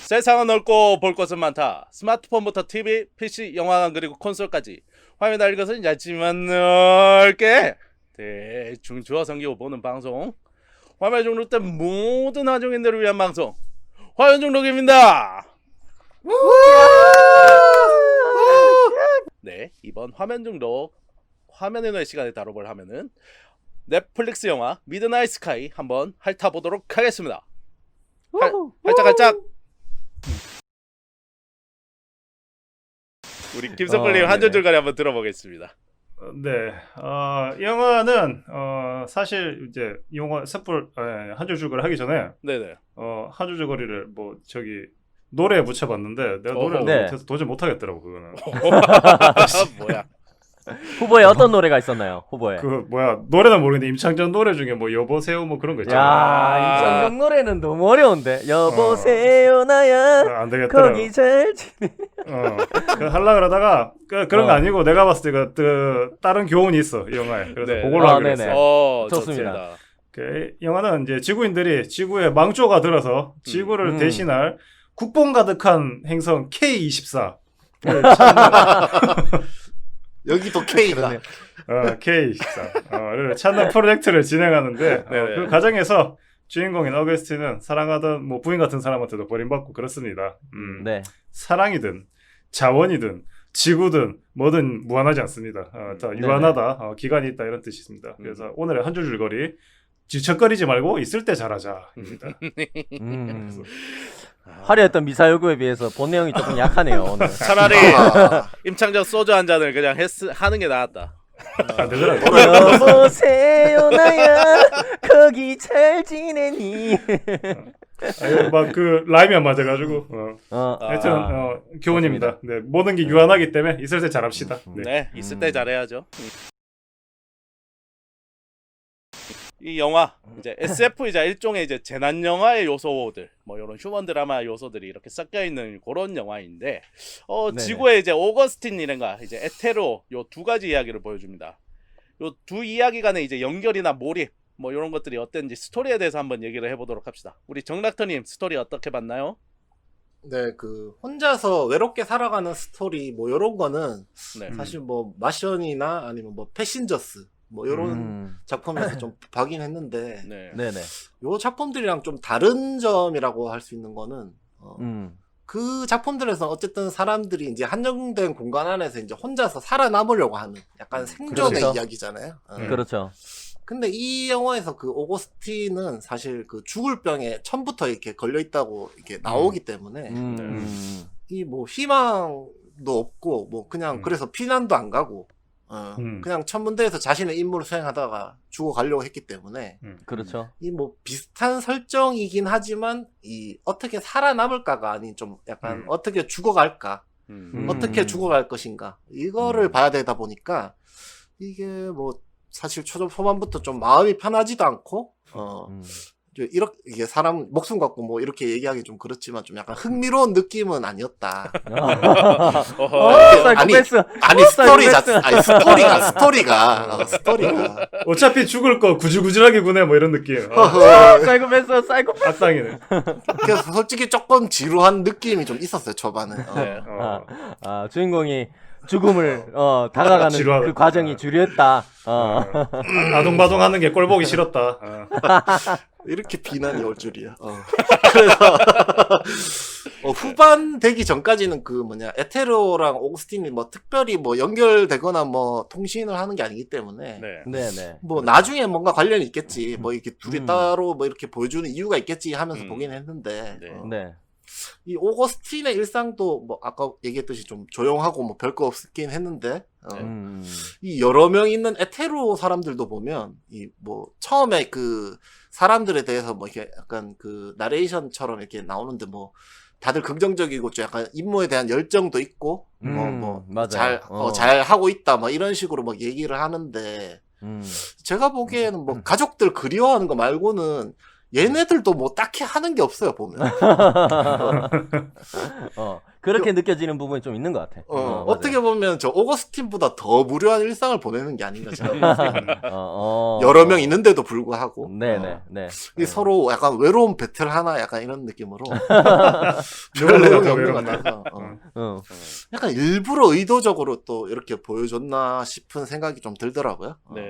세상은 넓고 볼 것은 많다. 스마트폰부터 TV, PC, 영화관 그리고 콘솔까지 화면 날 것은 얇지만 넓게 대충 주워 섬기고 보는 방송. 화면 중독된 모든 화종인들을 위한 방송. 화면 중독입니다. 네, 이번 화면 중독 화면의 노예 시간에 다뤄볼 화면은 넷플릭스 영화 미드나잇 스카이 한번 핥아보도록 하겠습니다. 활짝활짝. 우리 김석글님 한 줄줄가리 한번 들어보겠습니다. 네, 영화는 사실 이제 영화 섣불 한 줄줄거리 하기 전에 네네. 한 줄줄거리를 뭐 저기 노래에 붙여봤는데 내가 노래를 네. 못해서 도저히 못하겠더라고 그거는. 뭐야? 후보에 어떤 노래가 있었나요? 후보에. 그 뭐야 노래는 모르겠는데 임창정 노래 중에 뭐 여보세요 뭐 그런 거 있잖아. 야, 임창정 노래는 너무 어려운데. 여보세요 나야. 안 되겠더라. 거기 잘 지내. 그 하려 그러다가 그런 거 아니고 내가 봤을 때 그 다른 교훈이 있어 이 영화에. 그래서 네. 그걸로 하기로 네네. 했어. 좋습니다. 좋습니다. 그 영화는 이제 지구인들이 지구에 망조가 들어서 지구를 대신할 국뽕 가득한 행성 K24. 여기도 K가. K24를 찾는 프로젝트를 진행하는데 네네. 그 과정에서 주인공인 어거스틴은 사랑하던 뭐 부인 같은 사람한테도 버림받고 그렇습니다. 네. 사랑이든 자원이든 지구든 뭐든 무한하지 않습니다. 다 유한하다, 기간이 있다 이런 뜻이 있습니다. 그래서 오늘의 한 줄줄거리 지척거리지 말고 있을 때 잘하자입니다. 화려했던 미사여구에 비해서 본 내용이 조금 약하네요 오늘. 차라리 임창정 소주 한 잔을 그냥 하는 게 나았다. 안 되더라고. 여보세요 나야 거기 잘 지내니. 막 그 라임이 안 맞아가지고. 하여튼 교훈입니다. 네, 모든 게 유한하기 때문에 있을 때 잘합시다. 네, 있을 때 잘해야죠. 이 영화 이제 SF이자 일종의 이제 재난 영화의 요소들, 뭐 이런 휴먼 드라마 요소들이 이렇게 섞여 있는 그런 영화인데, 지구의 이제 오거스틴이란가 이제 에테로 요 두 가지 이야기를 보여줍니다. 요 두 이야기 간의 이제 연결이나 몰입 뭐 이런 것들이 어땠는지 스토리에 대해서 한번 얘기를 해보도록 합시다. 우리 정락터님 스토리 어떻게 봤나요? 네, 그 혼자서 외롭게 살아가는 스토리 뭐 이런 거는 네. 사실 뭐 마션이나 아니면 뭐 패신저스 뭐 이런 작품에서 좀 봐긴 했는데 네. 네네. 요 작품들이랑 좀 다른 점이라고 할 수 있는 거는 그 작품들에서 어쨌든 사람들이 이제 한정된 공간 안에서 이제 혼자서 살아남으려고 하는 약간 생존의 그렇죠. 이야기잖아요. 그렇죠. 근데 이 영화에서 그 오거스틴은 사실 그 죽을 병에 처음부터 이렇게 걸려 있다고 이렇게 나오기 때문에 이 뭐 희망도 없고 뭐 그냥 그래서 피난도 안 가고 그냥 천문대에서 자신의 임무를 수행하다가 죽어가려고 했기 때문에 그렇죠. 이 뭐 비슷한 설정이긴 하지만 이 어떻게 살아남을까가 아닌 좀 약간 어떻게 죽어갈까 어떻게 죽어갈 것인가 이거를 봐야 되다 보니까 이게 뭐 사실 초반부터 좀 마음이 편하지도 않고 이렇게 이게 사람 목숨 갖고 뭐 이렇게 얘기하기 좀 그렇지만 좀 약간 흥미로운 느낌은 아니었다. 아니 스토리가 어차피 죽을 거 구질구질하게 구네 뭐 이런 느낌. 사이코패스 사이코패스. 악당이네. 그래서 솔직히 조금 지루한 느낌이 좀 있었어요 초반에. 네. 주인공이 죽음을 다가가는 지루하다. 그 과정이 지루했다. 아동바동하는 게 꼴 보기 싫었다. 이렇게 비난이 올 줄이야. 그래서 후반 되기 전까지는 그 뭐냐 에테로랑 오거스틴이 뭐 특별히 뭐 연결되거나 뭐 통신을 하는 게 아니기 때문에 네네. 뭐 나중에 뭔가 관련이 있겠지. 뭐 이렇게 둘이 따로 뭐 이렇게 보여주는 이유가 있겠지 하면서 보긴 했는데 네. 이 오거스틴의 일상도 뭐 아까 얘기했듯이 좀 조용하고 뭐 별거 없긴 했는데 이 여러 명 있는 에테로 사람들도 보면 이 뭐 처음에 그 사람들에 대해서 뭐 이렇게 약간 그 나레이션처럼 이렇게 나오는데 뭐 다들 긍정적이고 좀 약간 임무에 대한 열정도 있고 맞아요. 잘 하고 있다 뭐 이런 식으로 막 얘기를 하는데 제가 보기에는 뭐 가족들 그리워하는 거 말고는 얘네들도 뭐 딱히 하는 게 없어요 보면. 그렇게 느껴지는 부분이 좀 있는 것 같아. 맞아요. 어떻게 보면 저 오거스틴보다 더 무료한 일상을 보내는 게 아닌가 저는. 어, 여러 명 있는데도 불구하고 네네 네. 이 서로 약간 외로운 배틀 하나 약간 이런 느낌으로 누가 별 내용이 더 없는 것 외롭나? 같아서 어. 약간 일부러 의도적으로 또 이렇게 보여줬나 싶은 생각이 좀 들더라고요. 네.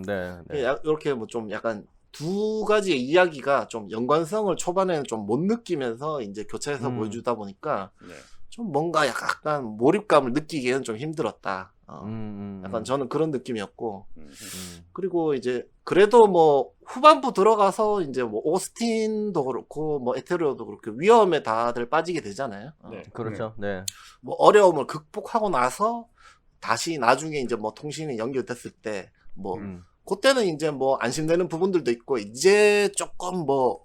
네. 네. 이렇게 뭐 좀 약간 두 가지의 이야기가 좀 연관성을 초반에는 좀 못 느끼면서 이제 교차해서 보여주다 보니까 네. 좀 뭔가 약간 몰입감을 느끼기에는 좀 힘들었다. 약간 저는 그런 느낌이었고 그리고 이제 그래도 뭐 후반부 들어가서 이제 뭐 오스틴도 그렇고 뭐 에테르도 그렇고 위험에 다들 빠지게 되잖아요. 네. 그렇죠. 네. 뭐 어려움을 극복하고 나서 다시 나중에 이제 뭐 통신이 연결됐을 때 뭐 그때는 이제 뭐 안심되는 부분들도 있고 이제 조금 뭐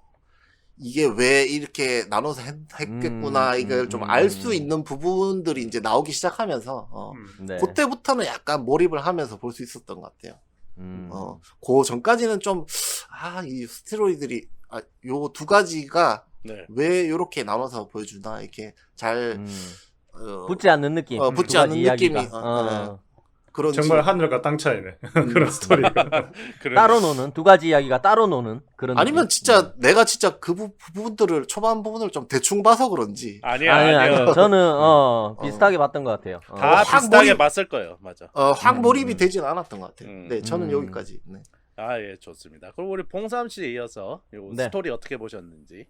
이게 왜 이렇게 나눠서 했겠구나 이걸 좀 알 수 있는 부분들이 이제 나오기 시작하면서 네. 그때부터는 약간 몰입을 하면서 볼 수 있었던 것 같아요. 그 전까지는 좀 이 스테로이드들이 요 두 가지가 네. 왜 이렇게 나눠서 보여주나 이렇게 잘 붙지 않는 느낌. 붙지 두 가지 않는 이야기가. 느낌이 그런지 정말 하늘과 땅 차이네. 그런 스토리가. 그래. 따로 노는 두 가지 이야기가 따로 노는 그런. 아니면 느낌. 진짜 내가 진짜 그 부분들을 초반 부분을 좀 대충 봐서 그런지 아니요. 저는 비슷하게 봤던 것 같아요. 다 확 비슷하게 몰입- 봤을 거예요. 맞아. 확 몰입이 되진 않았던 것 같아요. 네, 저는 음. 여기까지. 네. 아, 예, 좋습니다. 그럼 우리 봉삼 씨에 이어서 요 네. 스토리 어떻게 보셨는지.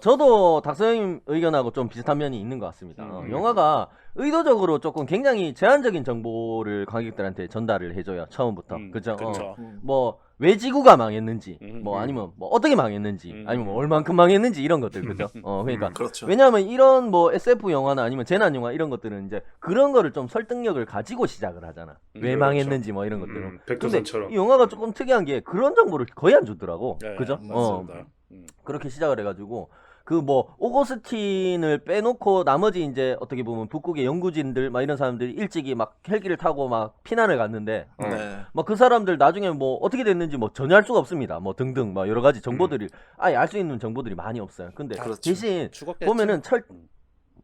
저도 닥터님 의견하고 좀 비슷한 면이 있는 것 같습니다. 영화가 의도적으로 조금 굉장히 제한적인 정보를 관객들한테 전달을 해줘요. 처음부터. 그죠? 그렇죠. 뭐, 왜 지구가 망했는지, 뭐, 음. 아니면 뭐, 어떻게 망했는지, 아니면 뭐, 얼만큼 망했는지, 이런 것들, 그죠? 그러니까. 그렇죠. 왜냐하면 이런 뭐, SF 영화나 아니면 재난 영화 이런 것들은 이제 그런 거를 좀 설득력을 가지고 시작을 하잖아. 왜 그렇죠. 망했는지 뭐, 이런 것들은. 근데 백두산처럼. 이 영화가 조금 특이한 게 그런 정보를 거의 안 주더라고. 네, 그죠? 맞습니다. 그렇게 시작을 해가지고 그 뭐 오거스틴을 빼놓고 나머지 이제 어떻게 보면 북극의 연구진들 막 이런 사람들이 일찍이 막 헬기를 타고 막 피난을 갔는데 네. 막 그 사람들 나중에 뭐 어떻게 됐는지 뭐 전혀 알 수가 없습니다. 뭐 등등 막 여러 가지 정보들이 아예 알 수 있는 정보들이 많이 없어요. 근데 그렇죠. 대신 죽었겠지. 보면은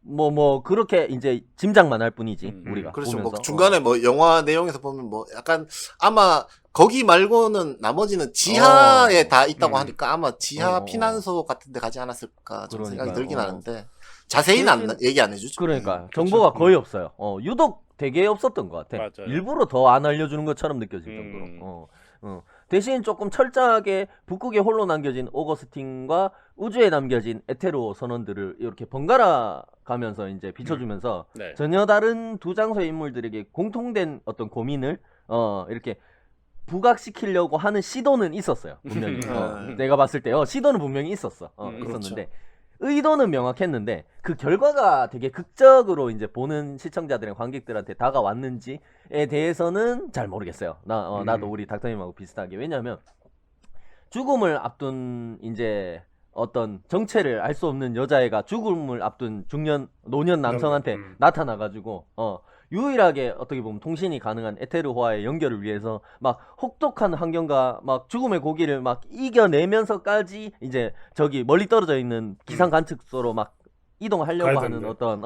뭐 그렇게 이제 짐작만 할 뿐이지 우리가 그렇죠. 보면서. 뭐 중간에 뭐 영화 내용에서 보면 뭐 약간 아마 거기 말고는 나머지는 지하에 다 있다고 하니까 아마 지하 피난소 같은 데 가지 않았을까 좀 생각이 그러니까요. 들긴 하는데 자세히는 얘기 안 해주죠. 그러니까 정보가 거의 없어요. 유독 되게 없었던 것 같아. 맞아요. 일부러 더 안 알려주는 것처럼 느껴질 정도로. 대신 조금 철저하게 북극에 홀로 남겨진 오거스틴과 우주에 남겨진 에테로 선원들을 이렇게 번갈아 가면서 이제 비춰주면서 네. 전혀 다른 두 장소의 인물들에게 공통된 어떤 고민을 이렇게 부각시키려고 하는 시도는 있었어요. 분명히. 내가 봤을 때 시도는 분명히 있었어. 있었는데 의도는 명확했는데 그 결과가 되게 극적으로 이제 보는 시청자들의 관객들한테 다가왔는지에 대해서는 잘 모르겠어요. 나도 우리 닥터님하고 비슷하게. 왜냐하면 죽음을 앞둔 이제 어떤 정체를 알 수 없는 여자애가 죽음을 앞둔 노년 남성한테 나타나가지고 유일하게 어떻게 보면 통신이 가능한 에테르화의 연결을 위해서 막 혹독한 환경과 막 죽음의 고기를 막 이겨내면서까지 이제 저기 멀리 떨어져 있는 기상 관측소로 막 이동하려고 하는 어떤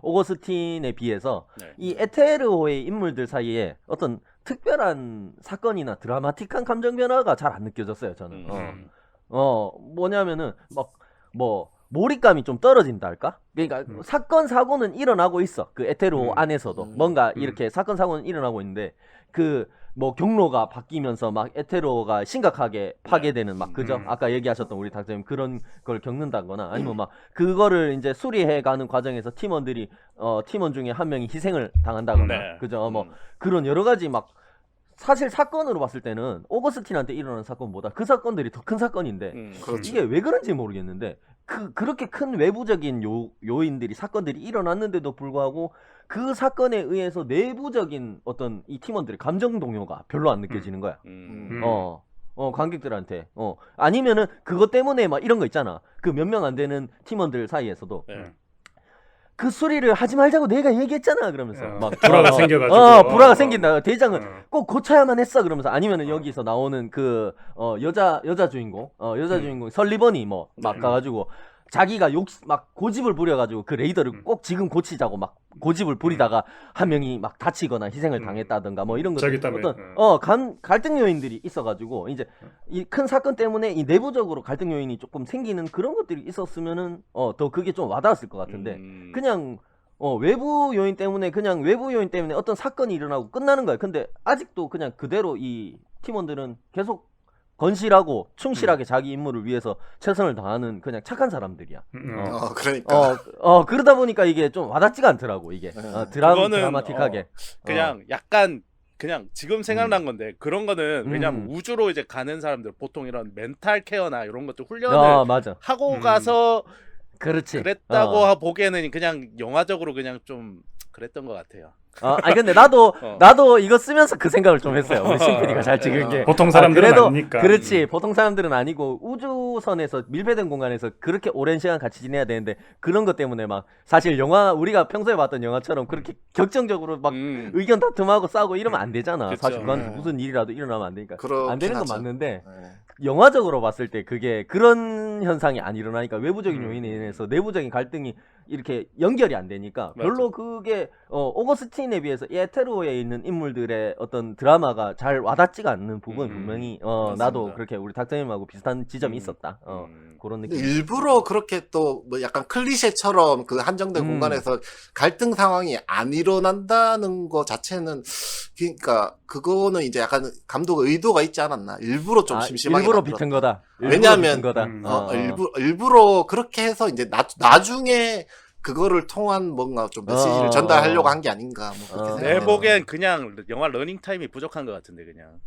오거스틴에 비해서 네. 이 에테르호의 인물들 사이에 어떤 특별한 사건이나 드라마틱한 감정 변화가 잘 안 느껴졌어요. 저는. 뭐냐면은 막 뭐 몰입감이 좀 떨어진다 할까? 그러니까 사건 사고는 일어나고 있어. 그 에테로 안에서도 뭔가 이렇게 사건 사고는 일어나고 있는데 그 뭐 경로가 바뀌면서 막 에테로가 심각하게 파괴되는 막 그죠? 아까 얘기하셨던 우리 닥터님 그런 걸 겪는다거나 아니면 막 그거를 이제 수리해 가는 과정에서 팀원들이 팀원 중에 한 명이 희생을 당한다거나 네. 그죠? 뭐 그런 여러 가지 막 사실 사건으로 봤을 때는 오거스틴한테 일어난 사건보다 그 사건들이 더 큰 사건인데 그렇죠. 이게 왜 그런지 모르겠는데 그렇게 큰 외부적인 요인들이 사건들이 일어났는데도 불구하고 그 사건에 의해서 내부적인 어떤 이 팀원들의 감정 동요가 별로 안 느껴지는 거야. 관객들한테. 아니면은 그것 때문에 막 이런 거 있잖아. 그 몇 명 안 되는 팀원들 사이에서도 네. 그 수리를 하지 말자고 내가 얘기했잖아 그러면서 막 불화가 생겨가지고 불화가 생긴다. 대장은 꼭 고쳐야만 했어 그러면서 아니면은 여기서 나오는 그 여자 주인공 설리번이 뭐 막 가가지고 자기가 막 고집을 부려가지고 그 레이더를 꼭 지금 고치자고 막 고집을 부리다가 한 명이 막 다치거나 희생을 당했다든가 뭐 이런 자기 것들 때문에. 어떤 갈등 요인들이 있어가지고 이제 이 큰 사건 때문에 이 내부적으로 갈등 요인이 조금 생기는 그런 것들이 있었으면은 더 그게 좀 와닿았을 것 같은데 그냥 외부 요인 때문에 어떤 사건이 일어나고 끝나는 거야. 근데 아직도 그냥 그대로 이 팀원들은 계속 건실하고 충실하게 자기 임무를 위해서 최선을 다하는 그냥 착한 사람들이야. 그러니까. 그러다 보니까 이게 좀 와닿지가 않더라고, 이게. 그거는, 드라마틱하게. 그냥 약간 그냥 지금 생각난 건데 그런 거는 왜냐면 우주로 이제 가는 사람들 보통 이런 멘탈 케어나 이런 것들 훈련을 맞아. 하고 가서 그렇지. 그랬다고 보기에는 그냥 영화적으로 그냥 좀 그랬던 것 같아요. 아니 근데 나도 이거 쓰면서 그 생각을 좀 했어요. 우리 신PD가 잘 찍은 게. 보통 사람들은 그래도 아니니까. 그렇지. 보통 사람들은 아니고 우주선에서 밀폐된 공간에서 그렇게 오랜 시간 같이 지내야 되는데 그런 것 때문에 막 사실 우리가 평소에 봤던 영화처럼 그렇게 격정적으로 막 의견 다툼하고 싸우고 이러면 안 되잖아. 그쵸. 사실 그건 무슨 일이라도 일어나면 안 되니까. 안 되는 건 하죠. 맞는데 영화적으로 봤을 때 그게 그런 현상이 안 일어나니까 외부적인 요인에 인해서 내부적인 갈등이 이렇게 연결이 안 되니까 별로 그게 오거스틴에 비해서 에테로에 있는 인물들의 어떤 드라마가 잘 와닿지가 않는 부분은 분명히 나도 그렇게 우리 닥터님하고 비슷한 지점이 있었다. 그런 근데 느낌. 일부러 그렇게 또 뭐 약간 클리셰처럼 그 한정된 공간에서 갈등 상황이 안 일어난다는 거 자체는 그러니까 그거는 이제 약간 감독 의도가 있지 않았나. 일부러 좀 심심하게 일부러 만들었다. 비튼 거다. 왜냐하면 일부러 그렇게 해서 이제 나중에 그거를 통한 뭔가 좀 메시지를 전달하려고 한 게 아닌가 뭐 그렇게 내 생각해요. 보기엔 그냥 영화 러닝 타임이 부족한 것 같은데 그냥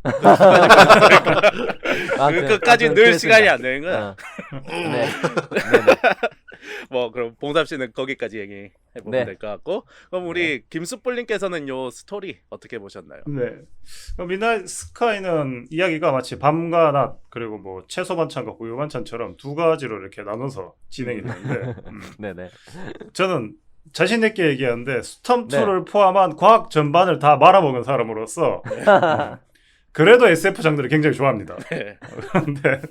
끝까지 늘 시간이 안 되는 거야. 네. 뭐 그럼 봉삼 씨는 거기까지 얘기해 보면 네. 될 것 같고 그럼 우리 김수뿔님께서는 요 스토리 어떻게 보셨나요? 네. 미드나잇 스카이는 이야기가 마치 밤과 낮 그리고 뭐 채소 반찬과 고유 반찬처럼 두 가지로 이렇게 나눠서 진행이 되는데 네네. 저는 자신 있게 얘기하는데 스톰2를 포함한 과학 전반을 다 말아먹은 사람으로서 그래도 SF 장르를 굉장히 좋아합니다. 네. 그런데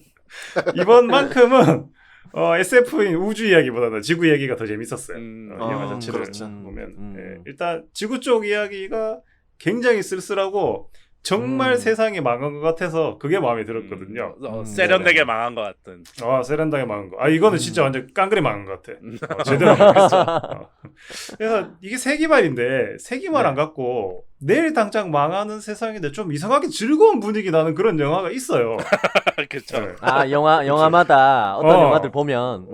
이번만큼은 SF인 우주 이야기보다는 지구 이야기가 더 재밌었어요. 영화 자체를 그렇죠. 보면 일단 지구 쪽 이야기가 굉장히 쓸쓸하고 정말 세상이 망한 것 같아서 그게 마음에 들었거든요. 세련되게 망한 것 같은. 세련되게 망한 거. 이거는 진짜 완전 깡그리 망한 것 같아. 제대로 망했어. 그래서 이게 세기말인데 세기말 안 갖고 내일 당장 망하는 세상인데 좀 이상하게 즐거운 분위기 나는 그런 영화가 있어요. 그렇죠. 네. 영화마다 어떤 영화들 보면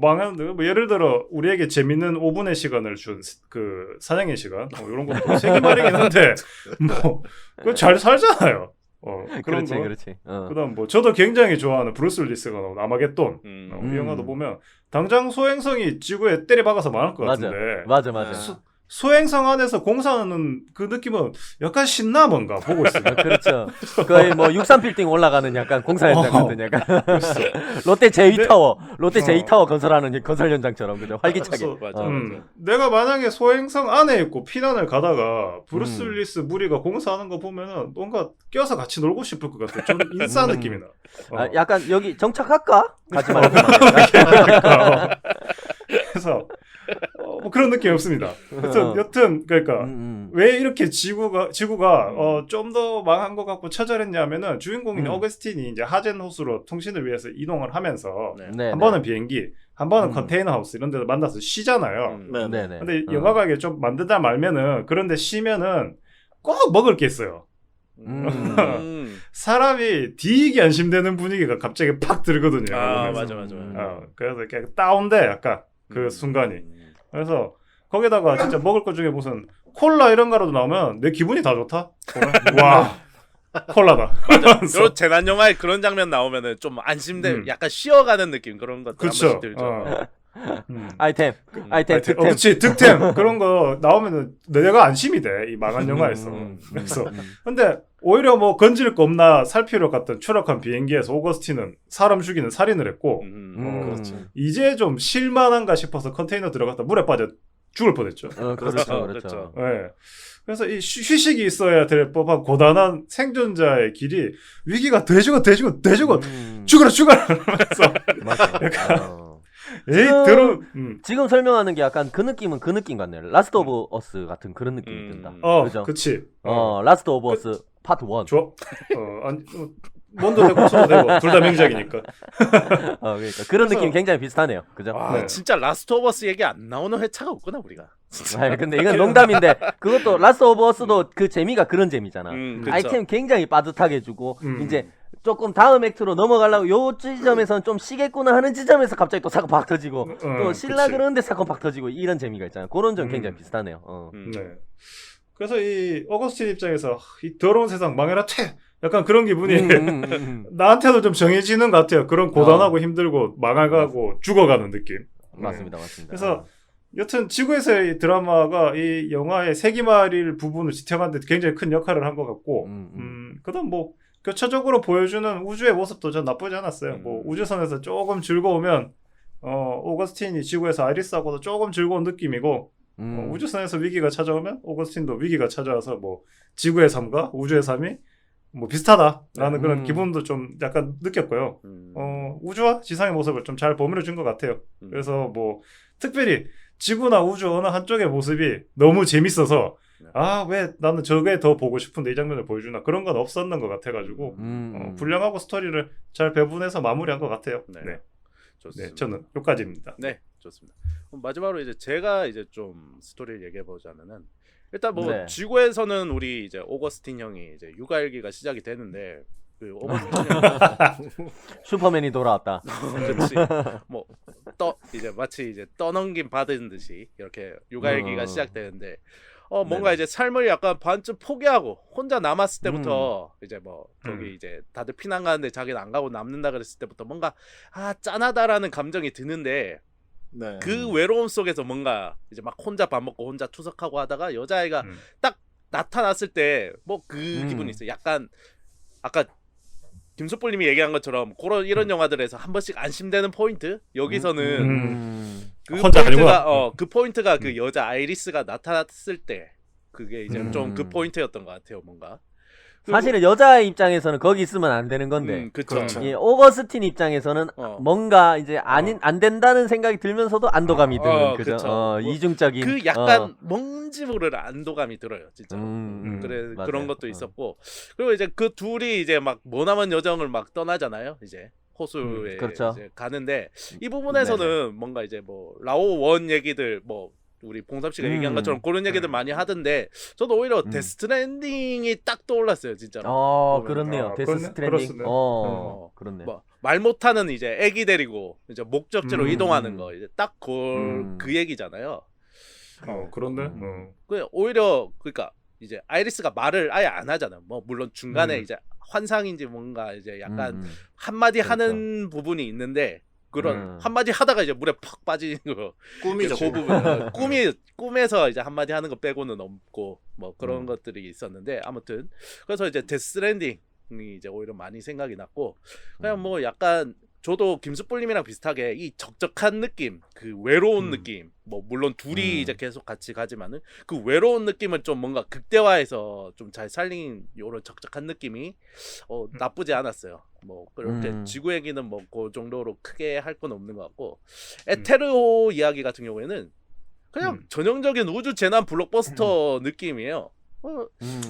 망하는데 뭐 예를 들어 우리에게 재밌는 5분의 시간을 준 그 사냥의 시간 이런 것도 세기말이긴 한데 뭐 그거 잘 살잖아요. 그런 그렇지, 거. 그렇지. 그다음 뭐 저도 굉장히 좋아하는 브루스 윌리스가 나온 아마겟돈 이 영화도 보면 당장 소행성이 지구에 때려박아서 망할 것 같은데 맞아. 소행성 안에서 공사하는 그 느낌은 약간 신나 뭔가 보고 있으면. 그렇죠. 거의 뭐 63빌딩 올라가는 약간 공사 현장 같은 약간 롯데 제2타워 건설하는 건설 현장처럼 그죠? 활기차게. 맞아. 내가 만약에 소행성 안에 있고 피난을 가다가 브루스 윌리스 무리가 공사하는 거 보면은 뭔가 껴서 같이 놀고 싶을 것 같아. 좀 인싸 느낌이 나. 약간 여기 정착할까? 가지 말고. 그래서 뭐 그런 느낌이 없습니다. 여튼 그러니까 왜 이렇게 지구가 좀 더 망한 것 같고 처절했냐면은 주인공인 어거스틴이 이제 하젠 호수로 통신을 위해서 이동을 하면서 한 번은 비행기, 한 번은 컨테이너 하우스 이런 데서 만나서 쉬잖아요. 네네. 근데 영화가 이게 좀 만들다 말면은 그런데 쉬면은 꼭 먹을 게 있어요. 사람이 되게 안심되는 분위기가 갑자기 팍 들거든요. 맞아. 그래서 이렇게 다운돼 약간 그 순간이. 그래서 거기다가 진짜 먹을 것 중에 무슨 콜라 이런 거라도 나오면 내 기분이 다 좋다. 와 콜라다. 이런 재난 영화에 그런 장면 나오면은 좀 안심돼, 약간 쉬어가는 느낌 그런 것들 한 번씩 들죠. 아이템, 득템. 그렇지 득템 그런 거 나오면은 내가 안심이 돼 이 망한 영화에서. 그래서 근데 오히려 뭐 건질 거 없나 살피러 갔던 추락한 비행기에서 오거스틴은 사람 죽이는 살인을 했고 이제 좀 실만한가 싶어서 컨테이너 들어갔다 물에 빠져 죽을 뻔했죠. 그렇죠. 네. 그래서 이 휴식이 있어야 될 법한 고단한 생존자의 길이 위기가 돼주고 죽어라 이러면서 맞아. 에이 들어. 지금 설명하는 게 약간 그 느낌은 그 느낌 같네요. 라스트 오브 어스 같은 그런 느낌이 든다. 그죠? 그치. 라스트 오브 어스 파트 1. 좋아. 아니 뭔도 되고 없어도 되고 둘 다 명작이니까. 그러니까 그런 느낌이 굉장히 비슷하네요. 그죠? 와 네. 진짜 라스트 오브 어스 얘기 안 나오는 회차가 없구나 우리가. 아니, 근데 이건 농담인데 그것도 라스트 오브 어스도 그 재미가 그런 재미잖아. 그쵸. 아이템 굉장히 빠듯하게 주고 음. 이제 조금 다음 액트로 넘어가려고 요 지점에서는 좀 쉬겠구나 하는 지점에서 갑자기 또 사건 박 터지고 또 실라 그치. 그러는데 사건 박 터지고 이런 재미가 있잖아요. 그런 점 굉장히 비슷하네요. 네. 그래서 이 어거스틴 입장에서 이 더러운 세상 망해라 퇴 약간 그런 기분이 나한테도 좀 정해지는 것 같아요. 그런 고단하고 힘들고 망해가고 죽어가는 느낌. 맞습니다, 맞습니다. 그래서 여튼 지구에서의 드라마가 이 영화의 세기말일 부분을 지탱하는 데 굉장히 큰 역할을 한 것 같고 그다음 뭐 교차적으로 보여주는 우주의 모습도 전 나쁘지 않았어요. 뭐 우주선에서 조금 즐거우면 오거스틴이 지구에서 아이리스하고도 조금 즐거운 느낌이고 우주선에서 위기가 찾아오면 오거스틴도 위기가 찾아와서 뭐 지구의 삶과 우주의 삶이 뭐 비슷하다라는 그런 기분도 좀 약간 느꼈고요. 우주와 지상의 모습을 좀 잘 버무려 준 것 같아요. 그래서 뭐 특별히 지구나 우주 어느 한쪽의 모습이 너무 재밌어서 아 왜 나는 저게 더 보고 싶은데 이 장면을 보여주나 그런 건 없었는 것 같아가지고 분량하고 스토리를 잘 배분해서 마무리한 것 같아요. 네. 네. 좋습니다. 네, 저는 여기까지입니다. 네, 좋습니다. 그럼 마지막으로 이제 제가 이제 좀 스토리를 얘기해 보자면은 일단 뭐 네. 지구에서는 우리 이제 오거스틴 형이 이제 육아일기가 시작이 되는데 그 오거스틴 형이 슈퍼맨이 돌아왔다. 그렇지. 뭐 이제 마치 이제 떠넘김 받은 듯이 이렇게 육아일기가 시작되는데 뭔가 네네. 이제 삶을 약간 반쯤 포기하고 혼자 남았을 때부터 이제 뭐 저기 이제 다들 피난 가는데 자기는 안 가고 남는다 그랬을 때부터 뭔가 짠하다라는 감정이 드는데 네. 그 외로움 속에서 뭔가 이제 막 혼자 밥 먹고 혼자 투석하고 하다가 여자아이가 딱 나타났을 때 뭐 그 기분이 있어요. 약간 아까 김수폴님이 얘기한 것처럼 그런 이런 영화들에서 한 번씩 안심되는 포인트 여기서는 그 혼자 포인트가 아니구나. 그 포인트가 그 여자 아이리스가 나타났을 때 그게 이제 좀 그 포인트였던 것 같아요 뭔가. 사실은 여자 입장에서는 거기 있으면 안 되는 건데 그쵸. 그렇죠. 이 오거스틴 입장에서는 뭔가 이제 안 된다는 생각이 들면서도 안도감이 드는 그죠? 그쵸. 이중적인 그 약간 뭔지 모를 안도감이 들어요 진짜. 그래 맞아요. 그런 것도 있었고 그리고 이제 그 둘이 이제 막 머나먼 여정을 막 떠나잖아요 이제 호수에 그렇죠. 이제 가는데 이 부분에서는 뭔가 이제 뭐 라오 원 얘기들 뭐 우리 봉삼 씨가 얘기한 것처럼 그런 얘기들 많이 하던데 저도 오히려 데스트랜딩이 딱 떠올랐어요 진짜로. 그렇네요. 데스 그렇네. 스트랜딩. 그렇습니다. 그렇네. 뭐 말 못하는 이제 애기 데리고 이제 목적지로 이동하는 거 이제 딱 그 얘기잖아요. 그런데 그 오히려 그러니까 이제 아이리스가 말을 아예 안 하잖아요. 뭐 물론 중간에 이제 환상인지 뭔가 이제 약간 한마디 하는 부분이 있는데 그런 한마디 하다가 이제 물에 팍 빠지는 거 꿈이죠. 그 부분 꿈에서 이제 한마디 하는 거 빼고는 없고 뭐 그런 것들이 있었는데 아무튼 그래서 이제 데스트랜딩이 이제 오히려 많이 생각이 났고 그냥 뭐 약간 저도 김숙볼님이랑 비슷하게 이 적적한 느낌, 그 외로운 느낌, 뭐 물론 둘이 이제 계속 같이 가지만은 그 외로운 느낌을 좀 뭔가 극대화해서 좀 잘 살린 요런 적적한 느낌이 나쁘지 않았어요. 뭐 그렇게 지구 얘기는 뭐 그 정도로 크게 할 건 없는 것 같고 에테르오 이야기 같은 경우에는 그냥 전형적인 우주 재난 블록버스터 느낌이에요.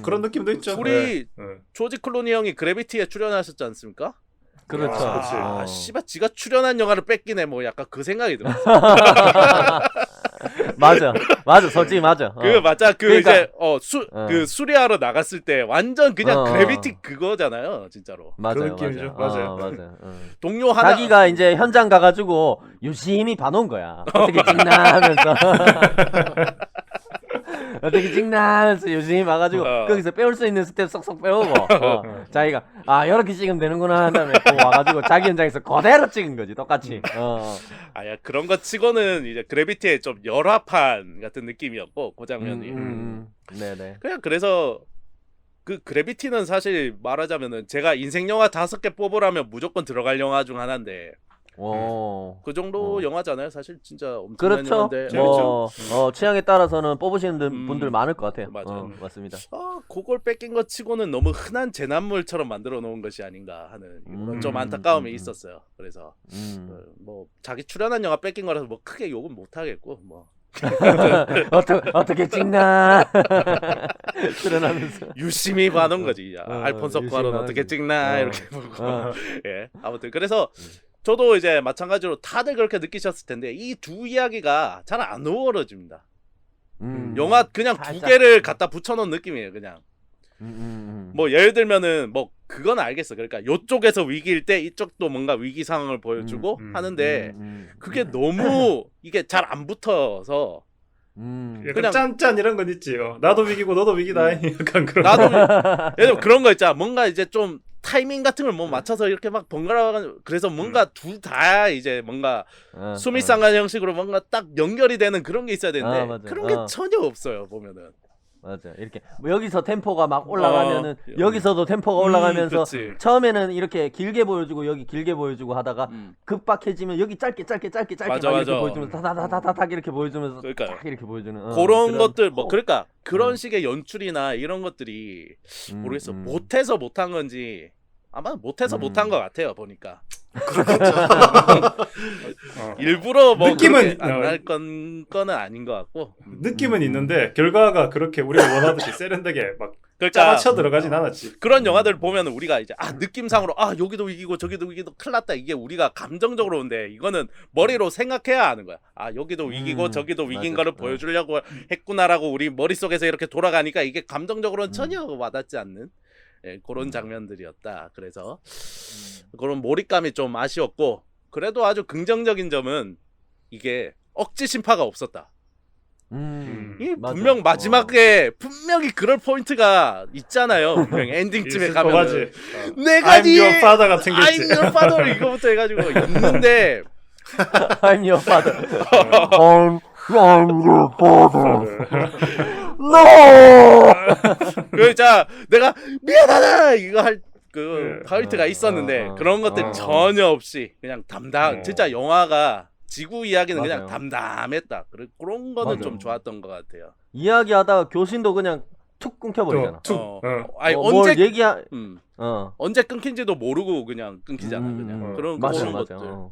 그런 느낌도 있죠. 우리 네. 조지 클루니 형이 그래비티에 출연하셨지 않습니까? 그렇죠. 씨발 지가 출연한 영화를 뺏기네 뭐 약간 그 생각이 들었어. 맞아, 솔직히 맞아. 그 맞아, 그 그러니까, 이제 그 수리하러 나갔을 때 완전 그냥 그래비티 그거잖아요, 진짜로. 맞아요, 느낌이죠. 맞아요. 맞아요. 동료 하나 자기가 이제 현장 가가지고 유심히 봐놓은 거야. 어떻게 찍나 하면서. 어떻게 찍나 하면서 유심히 봐가지고 거기서 빼올 수 있는 스텝 쏙쏙 빼오고 자기가 이렇게 찍으면 되는구나 한 다음에 또 와가지고 자기 현장에서 그대로 찍은 거지 똑같이. 아야 그런 거 치고는 이제 그래비티의 좀 열화판 같은 느낌이었고 그 장면이. 네네. 그냥 그래서 그 그래비티는 사실 말하자면은 제가 인생 영화 5개 뽑으라면 무조건 들어갈 영화 중 하나인데 그 정도 영화잖아요. 사실 진짜 엄청난 그렇죠. 영화인데. 취향에 따라서는 뽑으시는 분들 많을 것 같아요. 맞아요. 맞습니다. 그걸 뺏긴 것 치고는 너무 흔한 재난물처럼 만들어 놓은 것이 아닌가 하는 이런 좀 안타까움이 있었어요. 그래서 뭐 자기 출연한 영화 뺏긴 거라서 뭐 크게 욕은 못 하겠고 뭐. 어떻게 찍나 출연하면서 유심히 봐놓은 거지. 알폰소 유심히 쿠아론 어떻게 봐놓은 찍나 이렇게 보고. 예, 아무튼 그래서 저도 이제 마찬가지로 다들 그렇게 느끼셨을 텐데 이 두 이야기가 잘 안 어우러집니다. 영화 그냥 두 살짝. 개를 갖다 붙여놓은 느낌이에요. 그냥 뭐 예를 들면은 뭐 그건 알겠어. 그러니까 요쪽에서 위기일 때 이쪽도 뭔가 위기 상황을 보여주고 하는데 그게 너무 이게 잘 안 붙어서 약간 그냥- 짠짠 이런 건 있지. 나도 위기고 너도 위기다. 약간 그런. 나도 예를 들면 그런 거 있잖아. 뭔가 이제 좀 타이밍 같은 걸 뭐 맞춰서 이렇게 막 번갈아 그래서 뭔가 둘 다 이제 뭔가 수미상관 형식으로 뭔가 딱 연결이 되는 그런 게 있어야 되는데 맞아. 그런 게 전혀 없어요. 보면은 맞아. 이렇게 뭐 여기서 템포가 막 올라가면은 어. 여기서도 템포가 올라가면서 그치. 처음에는 이렇게 길게 보여주고 여기 길게 보여주고 하다가 급박해지면 여기 짧게 맞아, 막 이렇게 맞아. 보여주면서 다다다다닥 이렇게 보여주면서 그러니까요. 딱 이렇게 보여주는 그런 것들 뭐 그러니까 그런 식의 연출이나 이런 것들이 모르겠어. 못해서 못한 건지 아마 못해서 못한 것 같아요. 보니까 일부러 뭐 느낌은- 안날 거는 아닌 것 같고 느낌은 있는데 결과가 그렇게 우리가 원하듯이 세련되게 막 그러니까 짜맞춰 들어가진 않았지. 그런 영화들 보면 우리가 이제 느낌상으로 여기도 이기고 저기도 이기고 큰일 났다 이게 우리가 감정적으로 오는데 이거는 머리로 생각해야 하는 거야. 여기도 이기고 저기도 이긴 맞아. 거를 보여주려고 했구나라고 우리 머릿속에서 이렇게 돌아가니까 이게 감정적으로는 전혀 와닿지 않는 그런 장면들이었다. 그래서 그런 몰입감이 좀 아쉬웠고 그래도 아주 긍정적인 점은 이게 억지 심파가 없었다. 이 맞아. 분명 마지막에 분명히 그럴 포인트가 있잖아요. 분명 엔딩쯤에 있을 가면 거지. 내가 I'm your father 같은 게 I'm 있지. your father 이거부터 해가지고 있는데 I'm your father. I'm your father. No. 자 내가 미안하다 이거 할 그 예. 파이트가 있었는데 그런 것들 전혀 없이 그냥 진짜 영화가 지구 이야기는 그냥 맞아요. 담담했다. 그런 거는 맞아. 좀 좋았던 것 같아요. 이야기하다가 교신도 그냥 툭 끊겨버리잖아. 아니 뭘 언제 얘기하 언제 끊긴지도 모르고 그냥 끊기잖아. 그냥 그런 맞아, 것들. 맞아.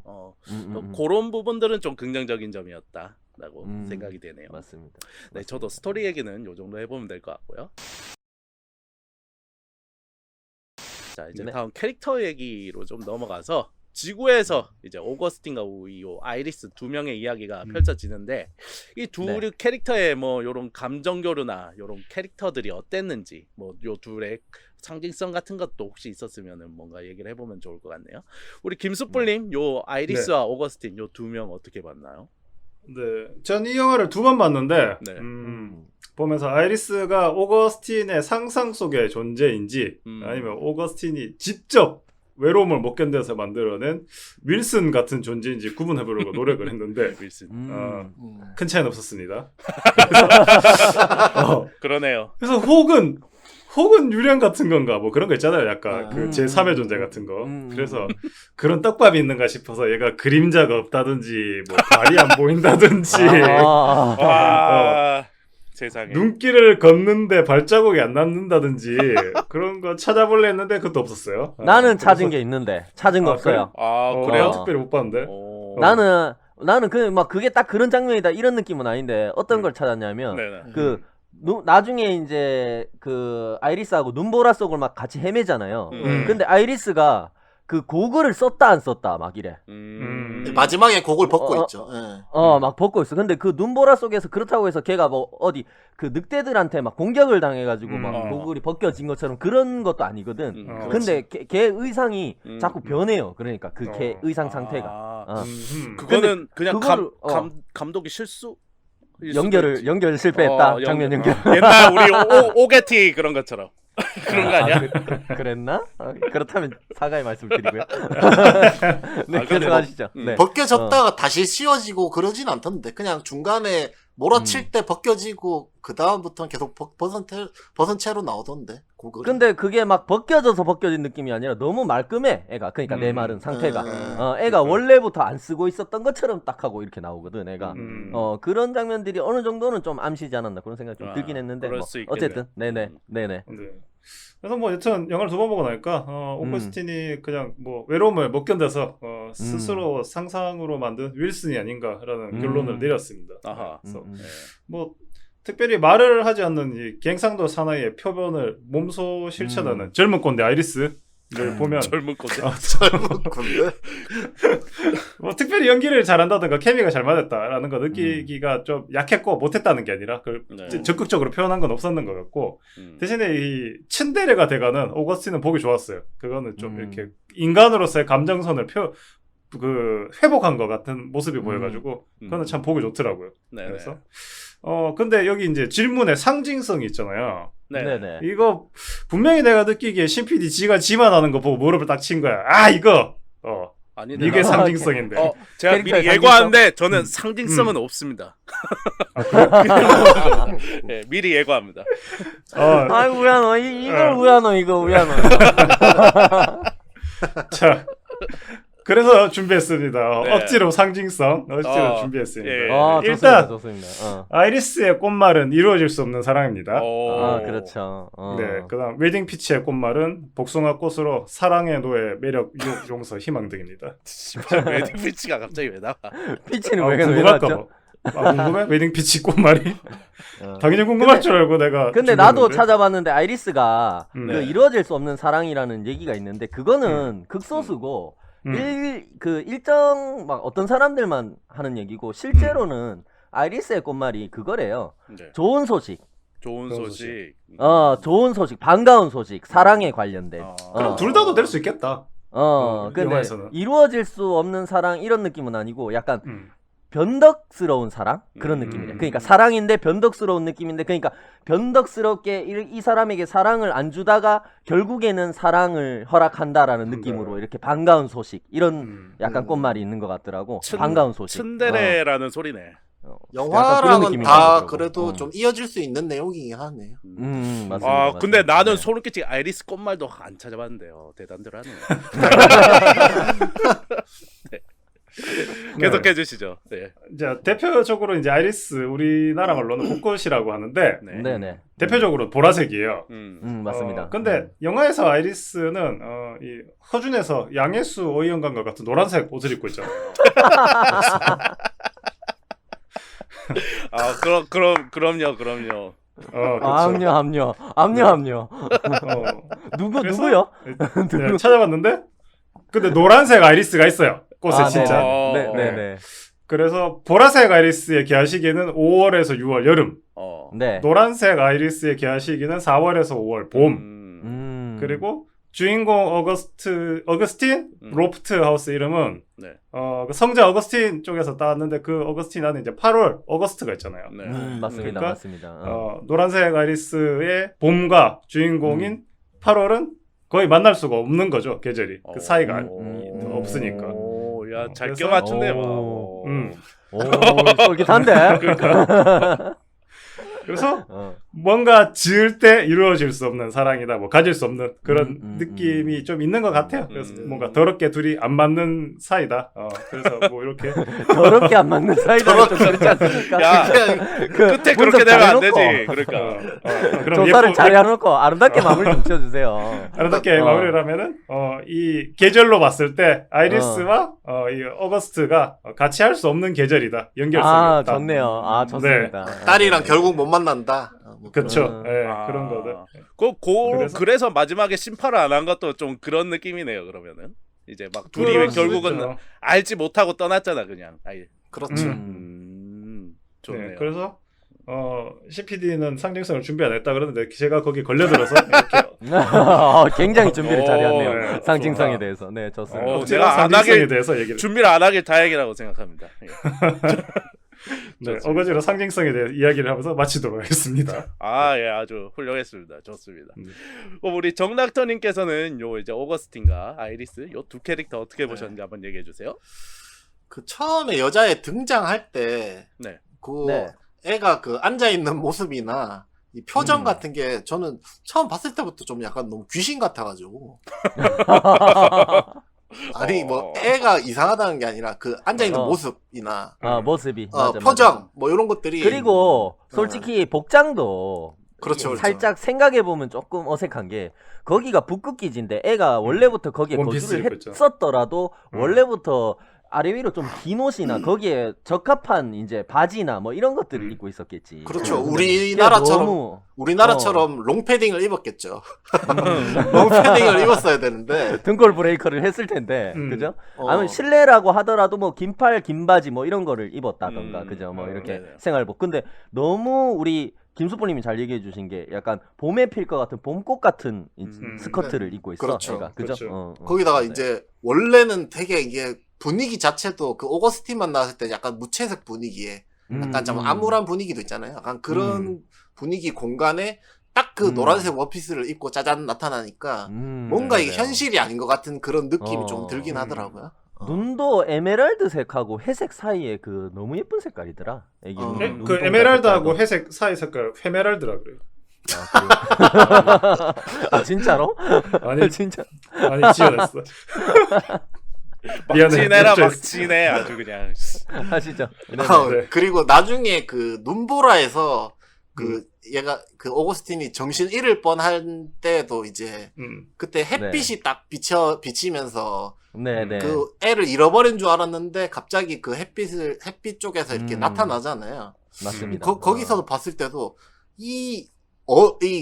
그런 부분들은 좀 긍정적인 점이었다라고 생각이 되네요. 맞습니다. 네, 저도 스토리 얘기는 요 정도 해보면 될 것 같고요. 자, 이제 네. 다음 캐릭터 얘기로 좀 넘어가서 지구에서 이제 오거스틴과 이 아이리스 두 명의 이야기가 펼쳐지는데 이 두 네. 캐릭터의 뭐 요런 감정 교류나 요런 캐릭터들이 어땠는지 뭐 요 둘의 상징성 같은 것도 혹시 있었으면은 뭔가 얘기를 해보면 좋을 것 같네요. 우리 김수풀님 요 아이리스와 오거스틴 요 두 명 어떻게 봤나요? 네, 전 이 영화를 두 번 봤는데 네. 보면서 아이리스가 오거스틴의 상상 속의 존재인지 아니면 오거스틴이 직접 외로움을 못 견뎌서 만들어낸 윌슨 같은 존재인지 구분해보려고 노력을 했는데 윌슨. 큰 차이는 없었습니다. 그러네요. 그래서 혹은 유령 같은 건가 뭐 그런 거 있잖아요. 약간 그 제3의 존재 같은 거. 그래서 그런 떡밥이 있는가 싶어서 얘가 그림자가 없다든지 뭐 발이 안 보인다든지 와, 세상에. 눈길을 걷는데 발자국이 안 남는다든지 그런 거 찾아볼래 했는데 그것도 없었어요. 나는 찾은 게 있는데 찾은 거 없어요. 그래요? 특별히 못 봤는데. 나는 그게 딱 그런 장면이다 이런 느낌은 아닌데 어떤 걸 찾았냐면 네네. 나중에 이제 그 아이리스하고 눈보라 속을 막 같이 헤매잖아요. 음. 근데 아이리스가 그 고글을 썼다 안 썼다 막 이래. 마지막에 곡을 벗고 있죠. 예. 막 벗고 있어. 근데 그 눈보라 속에서 그렇다고 해서 걔가 뭐 어디 그 늑대들한테 막 공격을 당해가지고 막 고글이 벗겨진 것처럼 그런 것도 아니거든. 근데 걔 의상이 자꾸 변해요. 그러니까 그 걔 의상 상태가. 그거는 그냥 그거를, 감독이 실수? 연결 실패했다. 장면 연결. 옛날 우리 오게티 그런 것처럼. 그런 거 아니야? 그랬나? 그렇다면 사과의 말씀을 드리고요. 네, 근데 계속하시죠. 네. 벗겨졌다가 다시 씌워지고 그러진 않던데 그냥 중간에 몰아칠 때 벗겨지고 그 다음부터는 계속 벗은 채로 나오던데 고글이. 근데 그게 막 벗겨져서 벗겨진 느낌이 아니라 너무 말끔해 애가. 그러니까 내 말은 상태가 애가 원래부터 안 쓰고 있었던 것처럼 딱 하고 이렇게 나오거든 애가. 그런 장면들이 어느 정도는 좀 암시지 않았나 그런 생각이 좀 들긴 했는데 그럴 뭐 수 있겠네. 어쨌든 네네. 네. 그래서 뭐 여튼 영화를 2번 보고 나니까 오거스틴이 그냥 뭐 외로움을 못 견뎌서 스스로 상상으로 만든 윌슨이 아닌가라는 결론을 내렸습니다. 아하. 그래서 네. 뭐 특별히 말을 하지 않는 이 갱상도 사나이의 표본을 몸소 실천하는 젊은 꼰대 아이리스를 보면 젊은 꼰대. 젊은 군대. 뭐 특별히 연기를 잘한다든가 케미가 잘 맞았다라는 거 느끼기가 좀 약했고 못했다는 게 아니라 그걸 네. 적극적으로 표현한 건 없었는 것 같고 대신에 이 츤데레가 돼가는 오거스틴은 보기 좋았어요. 그거는 좀 이렇게 인간으로서의 감정선을 회복한 것 같은 모습이 보여가지고 그거는 참 보기 좋더라고요. 네네. 그래서 근데 여기 이제 질문의 상징성이 있잖아요. 네네. 이거 분명히 내가 느끼기에 신PD 지만 하는 거 보고 무릎을 딱 친 거야. 아 이거 아니 이게 상징성인데. 제가 캐릭터의 미리 예고하는데 저는 상징성은 없습니다. 네, 미리 예고합니다. 아이고 우야노 이걸 우야노 이거 우야노. 자 그래서 준비했습니다. 네. 억지로 상징성 억지로 준비했습니다. 예. 일단 좋습니다. 아이리스의 꽃말은 이루어질 수 없는 사랑입니다. 그렇죠. 네, 그다음 웨딩 피치의 꽃말은 복숭아 꽃으로 사랑의 노예, 매력, 유혹, 용서, 희망 등입니다. 웨딩 피치가 갑자기 왜 나와? 피치는 왜 궁금할까 나왔죠? 봐. 궁금해? 웨딩 피치 꽃말이? 당연히 궁금할 줄 알고 내가. 근데 나도 준비했는데. 찾아봤는데 아이리스가 그 네. 이루어질 수 없는 사랑이라는 얘기가 있는데 그거는 극소수고 일정 막 어떤 사람들만 하는 얘기고 실제로는 아이리스의 꽃말이 그거래요. 네. 좋은 소식. 좋은 소식. 좋은 소식, 반가운 소식, 사랑에 관련된. 그럼 둘 다도 될 수 있겠다. 근데 영화에서는. 이루어질 수 없는 사랑 이런 느낌은 아니고 약간 변덕스러운 사랑 그런 느낌이래. 그러니까 사랑인데 변덕스러운 느낌인데 그러니까 변덕스럽게 이 사람에게 사랑을 안 주다가 결국에는 사랑을 허락한다라는 느낌으로 이렇게 반가운 소식 이런 약간 꽃말이 있는 것 같더라고. 반가운 소식. 츤데레라는 소리네. 약간 그런 영화랑은 느낌인 다 것 같더라고. 그래도 좀 이어질 수 있는 내용이긴 하네요. 맞습니다. 근데 맞습니다. 나는 네. 소름 끼치게 아이리스 꽃말도 안 찾아봤는데요. 대단들 하네요. 네. 계속해 주시죠. 네. 자, 대표적으로 이제 아이리스 우리나라 말로는 벚꽃이라고 하는데 네네. 대표적으로 보라색이에요. 맞습니다. 근데 영화에서 아이리스는 이 허준에서 양혜수 어이영감과 같은 노란색 옷을 입고 있잖아요. 그럼요. 그렇죠. 압류. 누구요? 네, 찾아봤는데 근데 노란색 아이리스가 있어요. 꽃에 진짜. 네네. 그래서 보라색 아이리스의 개화 시기는 5월에서 6월 여름. 네. 노란색 아이리스의 개화 시기는 4월에서 5월 봄. 그리고 주인공 어거스틴 로프트 하우스 이름은 네. 그 성자 어거스틴 쪽에서 따왔는데 그 어거스틴 안에 이제 8월 어거스트가 있잖아요. 네. 맞습니다. 그러니까, 맞습니다. 노란색 아이리스의 봄과 주인공인 8월은 거의 만날 수가 없는 거죠, 계절이. 그 사이가 없으니까. 야, 잘 그래서- 껴맞춘네. 오. 와. 쫄깃한데? 그래서 뭔가 지을 때 이루어질 수 없는 사랑이다, 뭐 가질 수 없는 그런 느낌이 좀 있는 것 같아요. 그래서 뭔가 더럽게 둘이 안 맞는 사이다. 그래서 뭐 이렇게 더럽게 안 맞는 사이다는 좀 그렇지 않습니까? 야, 끝에 그렇게 되면 안 되지. 그러니까. 그럼 조사를 잘 해놓고 아름답게 마무리 좀 지어주세요. 아름답게 마무리를 하면은 이 계절로 봤을 때 아이리스와 이 어거스트가 같이 할 수 없는 계절이다. 연결성이 없다. 좋네요. 좋습니다. 딸이랑 결국 못 만난다. 뭐 그렇죠. 예, 아. 그런 거들. 그래서 마지막에 심판을 안 한 것도 좀 그런 느낌이네요. 그러면은 이제 막 둘이 그럴 수 결국은 있죠. 알지 못하고 떠났잖아, 그냥. 아예. 그렇죠. 좋네요. 네, 그래서 CPD는 상징성을 준비 안 했다 그러는데 제가 거기 걸려들어서 이렇게 굉장히 준비를 잘해왔네요. 네, 상징성에 좋다. 대해서. 네, 좋습니다. 억지로 제가 안 상징성에 하길- 대해서 얘기를. 준비를 안 하길 다행이라고 생각합니다. 예. 네, 어거지로 상징성에 대해 이야기를 하면서 마치도록 하겠습니다. 예, 아주 훌륭했습니다. 좋습니다. 네. 우리 정락터님께서는 요 이제 오거스틴과 아이리스 요 두 캐릭터 어떻게 보셨는지 한번 얘기해 주세요. 그 처음에 여자애 등장할 때, 네. 그 네. 애가 그 앉아 있는 모습이나 이 표정 같은 게 저는 처음 봤을 때부터 좀 약간 너무 귀신 같아가지고. 아니 뭐 애가 이상하다는 게 아니라 그 앉아있는 모습이나 모습이 표정 뭐 이런 것들이 그리고 솔직히 복장도 그렇죠. 살짝 생각해보면 조금 어색한 게 거기가 북극 기지인데 애가 원래부터 거기에 원피스를 거주를 입고 있죠. 했었더라도 원래부터 아래 위로 좀 긴 옷이나 거기에 적합한 이제 바지나 뭐 이런 것들을 입고 있었겠지. 그렇죠. 근데 우리나라처럼 너무 롱패딩을 입었겠죠. 롱패딩을 입었어야 되는데 등골 브레이커를 했을 텐데, 그죠? 아니면 실내라고 하더라도 뭐 긴팔, 긴 바지 뭐 이런 거를 입었다던가, 그죠? 뭐 이렇게 네네. 생활복. 근데 너무 우리 김수포님이 잘 얘기해 주신 게 약간 봄에 필 것 같은 봄꽃 같은 스커트를 입고 있어. 그렇죠. 애가. 그죠? 그렇죠. 거기다가 네. 이제 원래는 되게 이게 분위기 자체도 그 오거스틴만 나왔을 때 약간 무채색 분위기에 약간 좀 암울한 분위기도 있잖아요. 약간 그런 분위기 공간에 딱 그 노란색 원피스를 입고 짜잔 나타나니까 뭔가 이게 맞아요. 현실이 아닌 것 같은 그런 느낌이 좀 들긴 하더라고요. 눈도 에메랄드색하고 회색 사이에 그 너무 예쁜 색깔이더라. 애기 눈, 그 에메랄드하고 회색 사이 색깔 페메랄드라 그래요. 아 진짜로? 아니 진짜. 아니 지어냈어. 미안해. 막지내라 멈춰 있어. 막지내 아주 그냥. 아시죠? 네네. 네. 그리고 나중에 그 눈보라에서 그 얘가 그 오거스틴이 정신 잃을 뻔한 때도 이제 그때 햇빛이 딱 비치면서 네네. 그 애를 잃어버린 줄 알았는데 갑자기 그 햇빛 쪽에서 이렇게 나타나잖아요. 맞습니다. 거기서도 봤을 때도 이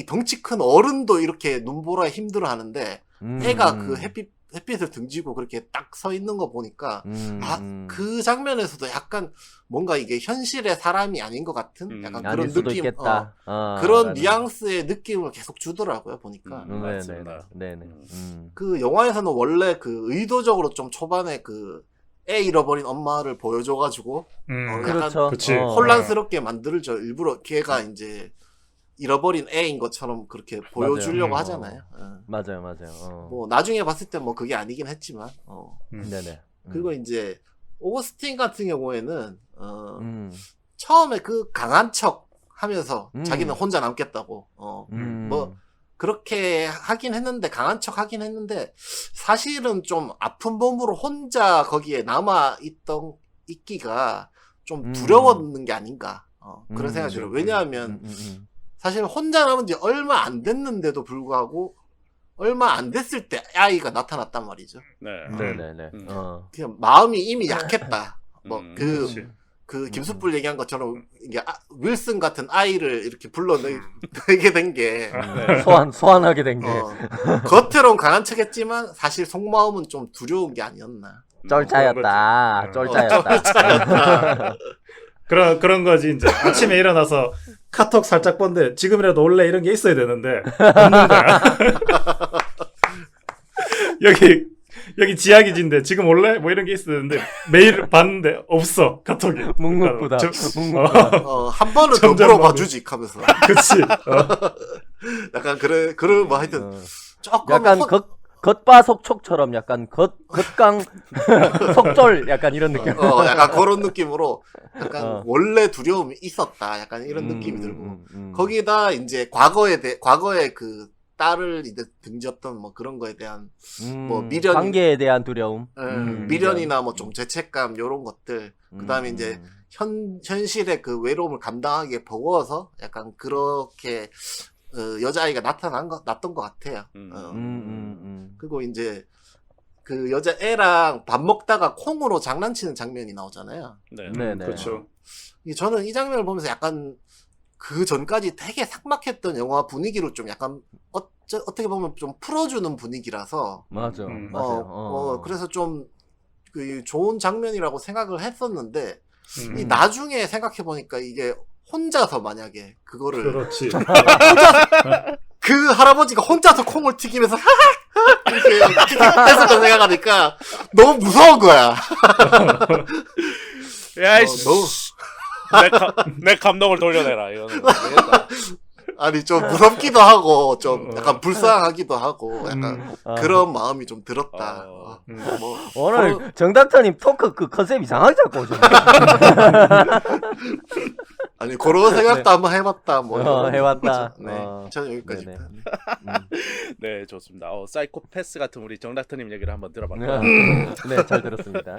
덩치 큰 어른도 이렇게 눈보라에 힘들어하는데 애가 그 햇빛을 등지고 그렇게 딱 서 있는 거 보니까 그 장면에서도 약간 뭔가 이게 현실의 사람이 아닌 것 같은 약간 아닐 그런 수도 느낌, 있겠다. 그런 라는. 뉘앙스의 느낌을 계속 주더라고요 보니까. 맞습니다. 네네. 그 영화에서는 원래 그 의도적으로 좀 초반에 그 애 잃어버린 엄마를 보여줘가지고 약간 그렇죠. 그치. 혼란스럽게 만들죠. 일부러 걔가 이제 잃어버린 애인 것처럼 그렇게 보여주려고 맞아요. 하잖아요. 맞아요. 뭐 나중에 봤을 때 뭐 그게 아니긴 했지만. 네네. 그리고 이제 오거스틴 같은 경우에는 처음에 그 강한 척 하면서 자기는 혼자 남겠다고 뭐 그렇게 하긴 했는데 강한 척 하긴 했는데 사실은 좀 아픈 몸으로 혼자 거기에 남아 있기가 좀 두려웠는 게 아닌가 그런 생각이 들어요. 왜냐하면 사실 혼자 남은 지 얼마 안 됐는데도 불구하고 얼마 안 됐을 때 아이가 나타났단 말이죠. 네. 네네네. 그냥 마음이 이미 약했다. 뭐 그렇지. 그 김숯불 얘기한 것처럼 이게 윌슨 같은 아이를 이렇게 불러내게 된 게 소환하게 된 게. 겉으로는 강한 척했지만 사실 속마음은 좀 두려운 게 아니었나. 쫄짜였다. 쫄짜였다. 그런 거지 이제 아침에 일어나서 카톡 살짝 본데 지금이라도 원래 이런 게 있어야 되는데 없는 거야. 여기 지하기지인데 지금 원래 뭐 이런 게 있어야 되는데 매일 봤는데 없어 카톡이. 묵묵부다. 한 번은 더 점점 물어봐 주지 하면서. 그치. 약간 그런 뭐 하여튼 조금 약간 겉바속촉처럼 약간 겉강 속졸 약간 이런 느낌. 약간 그런 느낌으로 약간 원래 두려움이 있었다. 약간 이런 느낌이 들고 거기다 이제 과거에 그 딸을 이제 등졌던 뭐 그런 거에 대한 뭐 미련 관계에 대한 두려움, 미련이나 뭐 좀 죄책감 요런 것들 그다음에 이제 현실의 그 외로움을 감당하기에 버거워서 약간 그렇게 여자아이가 났던 것 같아요. 그리고 이제 그 여자애랑 밥 먹다가 콩으로 장난치는 장면이 나오잖아요. 네네. 그렇죠. 저는 이 장면을 보면서 약간 그 전까지 되게 삭막했던 영화 분위기를 좀 약간 어떻게 보면 좀 풀어주는 분위기라서 맞아요. 그래서 좀 그 좋은 장면이라고 생각을 했었는데 이 나중에 생각해 보니까 이게 혼자서 만약에 그거를 그렇지. 그 할아버지가 혼자서 콩을 튀기면서 이렇게 했었던 생각하니까 너무 무서운 거야. 야이씨. 너무 내 감동을 돌려내라 이거는. 아니 좀 무섭기도 하고 좀 약간 불쌍하기도 하고 약간 그런 마음이 좀 들었다. 뭐 오늘 정닥터님 토크 그 컨셉 이상하게 잡고 오셨네. 아니 그런 생각도 한번 해봤다. 뭐 이런 해봤다. 거죠. 네, 저는 여기까지입니다. 네, 좋습니다. 사이코패스 같은 우리 정닥터님 얘기를 한번 들어봤고요. 네, 잘 들었습니다.